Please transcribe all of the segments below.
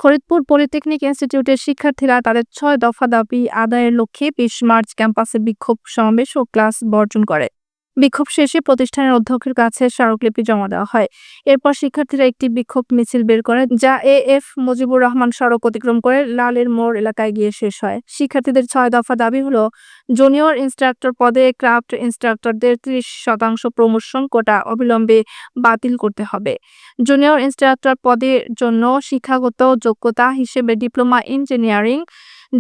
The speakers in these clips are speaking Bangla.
ফরিদপুর পলিটেকনিক ইনস্টিটিউটের শিক্ষার্থীরা তাদের ৬ দফা দাবি আদায়ের লক্ষ্যে ২০ মার্চ ক্যাম্পাসে বিক্ষোভ সমাবেশ ও ক্লাস বর্জন করে। বিক্ষোভ শেষে প্রতিষ্ঠানের অধ্যক্ষের কাছে স্মারকলিপি জমা দেওয়া হয়। এরপর শিক্ষার্থীরা একটি বিক্ষোভ মিছিল বের করে, যা এএফ মুজিবুর রহমান সড়ক অতিক্রম করে লালের মোড় এলাকায় গিয়ে শেষ হয়। শিক্ষার্থীদের ৬ দফা দাবি হলো: জুনিয়র ইনস্ট্রাক্টর পদে ক্রাফট ইনস্ট্রাক্টরদের ৩০% প্রমোশন কোটা অবিলম্বে বাতিল করতে হবে। জুনিয়র ইনস্ট্রাক্টর পদের জন্য শিক্ষাগত যোগ্যতা হিসেবে ডিপ্লোমা ইঞ্জিনিয়ারিং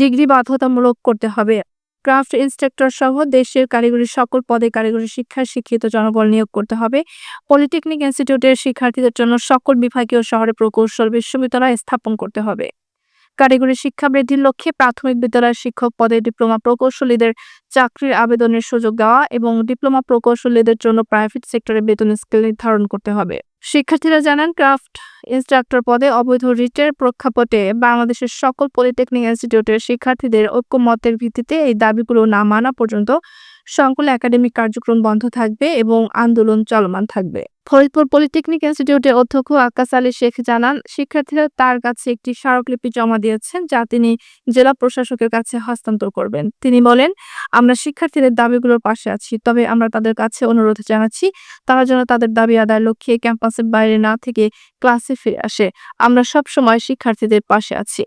ডিগ্রি বাধ্যতামূলক করতে হবে। ক্রাফট ইনস্ট্রাক্টর সহ দেশের কারিগরি সকল পদে কারিগরি শিক্ষায় শিক্ষিত জনবল নিয়োগ করতে হবে। পলিটেকনিক ইনস্টিটিউটের শিক্ষার্থীদের জন্য সকল বিভাগীয় শহরে প্রকৌশল বিশ্ববিদ্যালয় স্থাপন করতে হবে। কারিগরি শিক্ষা বৃদ্ধির লক্ষ্যে প্রাথমিক বিদ্যালয়ের শিক্ষক পদে ডিপ্লোমা প্রকৌশলীদের চাকরির আবেদনের সুযোগ দেওয়া এবং ডিপ্লোমা প্রকৌশলীদের জন্য প্রাইভেট সেক্টরে বেতন স্কেল নির্ধারণ করতে হবে। শিক্ষার্থীরা জানান, ক্রাফট ইনস্ট্রাক্টর পদে অবৈধ রিটের প্রেক্ষাপটে বাংলাদেশের সকল পলিটেকনিক ইনস্টিটিউটের শিক্ষার্থীদের ঐকমত্যের ভিত্তিতে এই দাবিগুলো না মানা পর্যন্ত সকল একাডেমিক কার্যক্রম বন্ধ থাকবে এবং আন্দোলন চলমান থাকবে। ফরিদপুর পলিটেকনিক ইনস্টিটিউটের অধ্যক্ষ আক্কাস আলী শেখ জানান, শিক্ষার্থীরা তার কাছে একটি স্মারকলিপি জমা দিয়েছেন, যা তিনি জেলা প্রশাসকের কাছে হস্তান্তর করবেন। তিনি বলেন, আমরা শিক্ষার্থীদের দাবিগুলোর পাশে আছি, তবে আমরা তাদের কাছে অনুরোধ জানাচ্ছি তারা যেন তাদের দাবি আদায়ের লক্ষ্যে ক্যাম্পাসের বাইরে না থেকে ক্লাসে ফিরে আসে। আমরা সব সময় শিক্ষার্থীদের পাশে আছি।